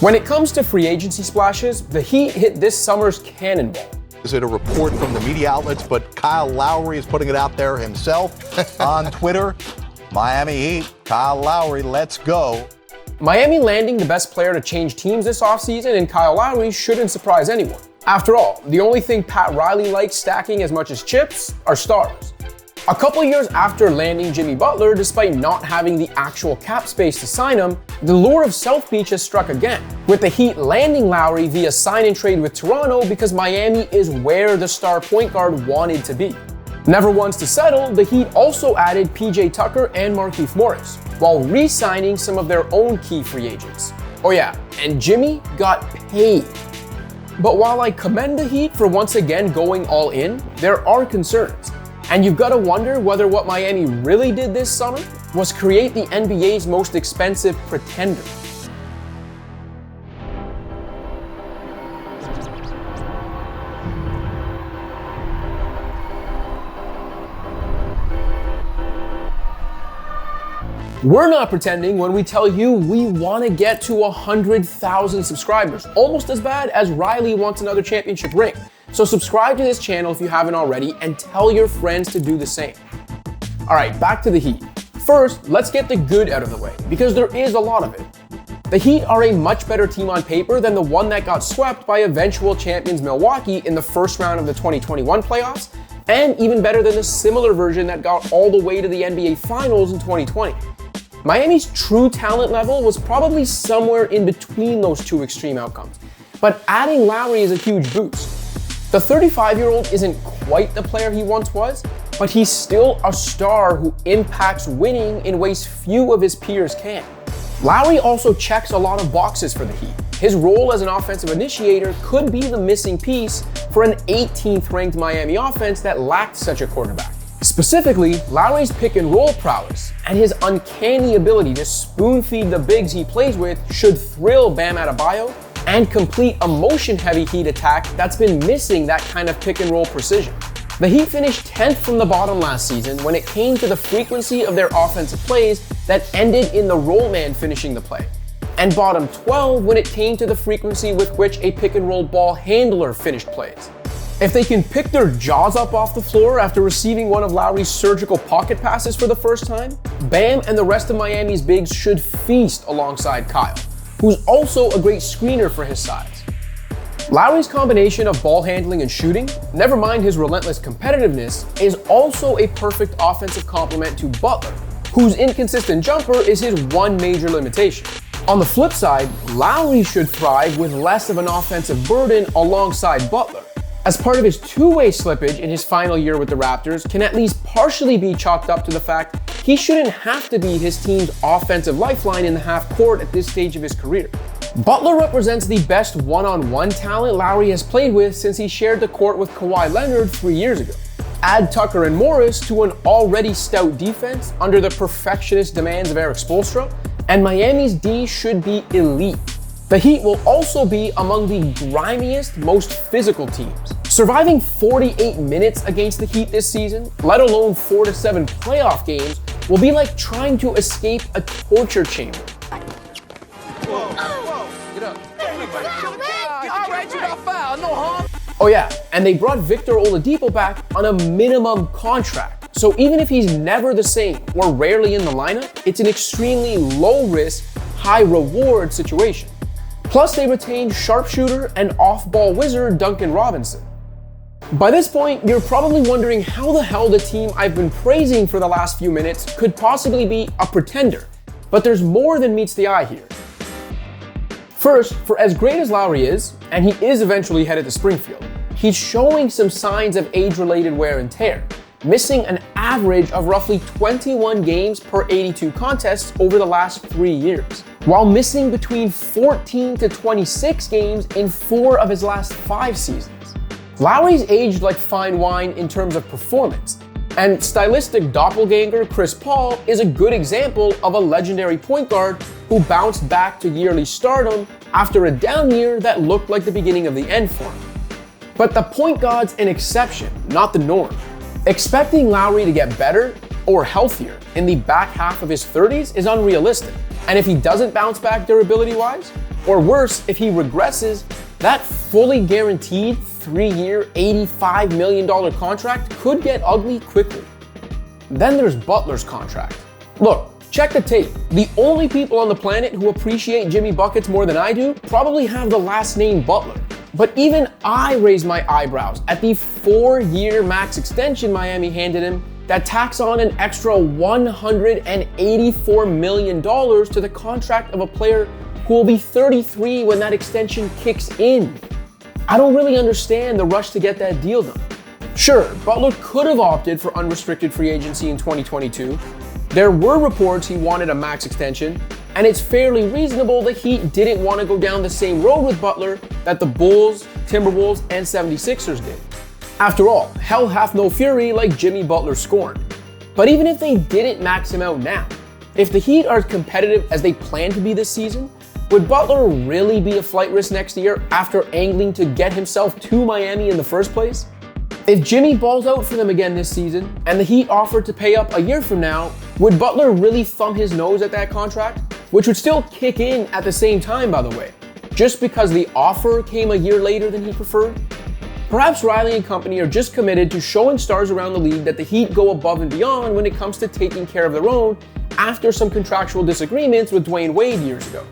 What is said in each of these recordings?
When it comes to free agency splashes, the Heat hit this summer's cannonball. Is it a report from the media outlets, but Kyle Lowry is putting it out there himself on Twitter. Miami Heat, Kyle Lowry, let's go. Miami landing the best player to change teams this offseason in Kyle Lowry shouldn't surprise anyone. After all, the only thing Pat Riley likes stacking as much as chips are stars. A couple years after landing Jimmy Butler, despite not having the actual cap space to sign him, the lure of South Beach has struck again, with the Heat landing Lowry via sign and trade with Toronto because Miami is where the star point guard wanted to be. Never once to settle, the Heat also added PJ Tucker and Markieff Morris, while re-signing some of their own key free agents. Oh yeah, and Jimmy got paid. But while I commend the Heat for once again going all in, there are concerns. And you've got to wonder whether what Miami really did this summer was create the NBA's most expensive pretender. We're not pretending when we tell you we want to get to 100,000 subscribers, almost as bad as Riley wants another championship ring. So subscribe to this channel if you haven't already and tell your friends to do the same. All right, back to the Heat. First, let's get the good out of the way, because there is a lot of it. The Heat are a much better team on paper than the one that got swept by eventual champions Milwaukee in the first round of the 2021 playoffs, and even better than the similar version that got all the way to the NBA Finals in 2020. Miami's true talent level was probably somewhere in between those two extreme outcomes, but adding Lowry is a huge boost. The 35-year-old isn't quite the player he once was, but he's still a star who impacts winning in ways few of his peers can. Lowry also checks a lot of boxes for the Heat. His role as an offensive initiator could be the missing piece for an 18th ranked Miami offense that lacked such a quarterback. Specifically, Lowry's pick and roll prowess and his uncanny ability to spoon feed the bigs he plays with should thrill Bam Adebayo and complete a motion-heavy Heat attack that's been missing that kind of pick-and-roll precision. The Heat finished 10th from the bottom last season when it came to the frequency of their offensive plays that ended in the roll man finishing the play, and bottom 12 when it came to the frequency with which a pick-and-roll ball handler finished plays. If they can pick their jaws up off the floor after receiving one of Lowry's surgical pocket passes for the first time, Bam and the rest of Miami's bigs should feast alongside Kyle, who's also a great screener for his size. Lowry's combination of ball handling and shooting, never mind his relentless competitiveness, is also a perfect offensive complement to Butler, whose inconsistent jumper is his one major limitation. On the flip side, Lowry should thrive with less of an offensive burden alongside Butler, as part of his two-way slippage in his final year with the Raptors can at least partially be chalked up to the fact he shouldn't have to be his team's offensive lifeline in the half court at this stage of his career. Butler represents the best one-on-one talent Lowry has played with since he shared the court with Kawhi Leonard 3 years ago. Add Tucker and Morris to an already stout defense under the perfectionist demands of Erik Spoelstra, and Miami's D should be elite. The Heat will also be among the grimiest, most physical teams. Surviving 48 minutes against the Heat this season, let alone 4 to 7 playoff games, will be like trying to escape a torture chamber. Get up. All right, you got fouled. No harm. Oh yeah, and they brought Victor Oladipo back on a minimum contract. So even if he's never the same or rarely in the lineup, it's an extremely low-risk, high-reward situation. Plus, they retained sharpshooter and off-ball wizard Duncan Robinson. By this point, you're probably wondering how the hell the team I've been praising for the last few minutes could possibly be a pretender. But there's more than meets the eye here. First, for as great as Lowry is, and he is eventually headed to Springfield, he's showing some signs of age-related wear and tear, missing an average of roughly 21 games per 82 contests over the last 3 years, while missing between 14 to 26 games in 4 of his last 5 seasons. Lowry's aged like fine wine in terms of performance, and stylistic doppelganger Chris Paul is a good example of a legendary point guard who bounced back to yearly stardom after a down year that looked like the beginning of the end for him. But the point guard's an exception, not the norm. Expecting Lowry to get better or healthier in the back half of his 30s is unrealistic, and if he doesn't bounce back durability-wise, Or worse, if he regresses, that fully guaranteed 3-year, $85 million contract could get ugly quickly. Then there's Butler's contract. Look, check the tape. The only people on the planet who appreciate Jimmy Buckets more than I do probably have the last name Butler. But even I raise my eyebrows at the 4-year max extension Miami handed him that tacks on an extra $184 million to the contract of a player who will be 33 when that extension kicks in. I don't really understand the rush to get that deal done. Sure, Butler could have opted for unrestricted free agency in 2022. There were reports he wanted a max extension, and it's fairly reasonable the Heat didn't want to go down the same road with Butler that the Bulls, Timberwolves, and 76ers did. After all, hell hath no fury like Jimmy Butler scorned. But even if they didn't max him out now, if the Heat are as competitive as they plan to be this season, would Butler really be a flight risk next year after angling to get himself to Miami in the first place? If Jimmy balls out for them again this season, and the Heat offered to pay up a year from now, would Butler really thumb his nose at that contract? Which would still kick in at the same time, by the way, just because the offer came a year later than he preferred? Perhaps Riley and company are just committed to showing stars around the league that the Heat go above and beyond when it comes to taking care of their own after some contractual disagreements with Dwayne Wade years ago.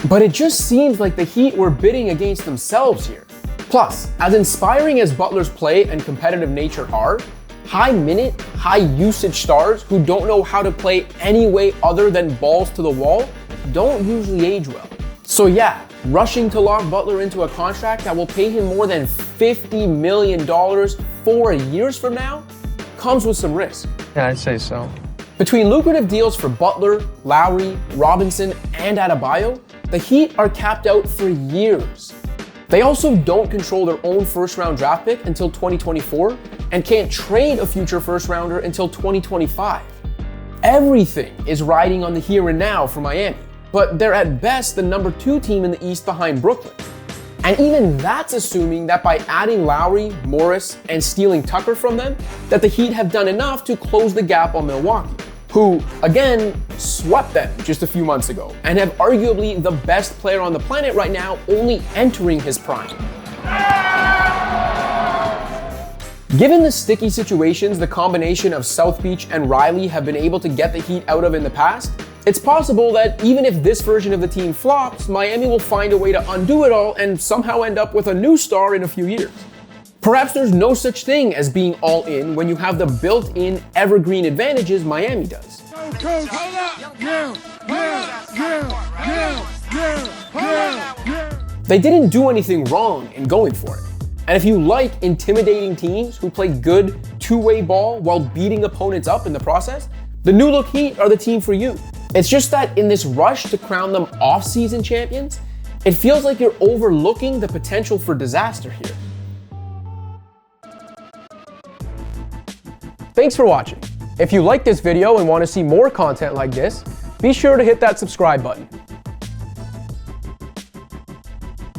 But it just seems like the Heat were bidding against themselves here. Plus, as inspiring as Butler's play and competitive nature are, high-minute, high-usage stars who don't know how to play any way other than balls to the wall don't usually age well. So yeah, rushing to lock Butler into a contract that will pay him more than $50 million 4 years from now comes with some risk. Yeah, I'd say so. Between lucrative deals for Butler, Lowry, Robinson, and Adebayo, the Heat are capped out for years. They also don't control their own first-round draft pick until 2024 and can't trade a future first-rounder until 2025. Everything is riding on the here and now for Miami, but they're at best the number 2 team in the East behind Brooklyn. And even that's assuming that by adding Lowry, Morris, and stealing Tucker from them, that the Heat have done enough to close the gap on Milwaukee, who, again, swept them just a few months ago and have arguably the best player on the planet right now only entering his prime. Given the sticky situations the combination of South Beach and Riley have been able to get the Heat out of in the past, it's possible that even if this version of the team flops, Miami will find a way to undo it all and somehow end up with a new star in a few years. Perhaps there's no such thing as being all in when you have the built-in evergreen advantages Miami does. They didn't do anything wrong in going for it. And if you like intimidating teams who play good two-way ball while beating opponents up in the process, the New Look Heat are the team for you. It's just that in this rush to crown them off-season champions, it feels like you're overlooking the potential for disaster here. Thanks for watching. If you like this video and want to see more content like this, be sure to hit that subscribe button.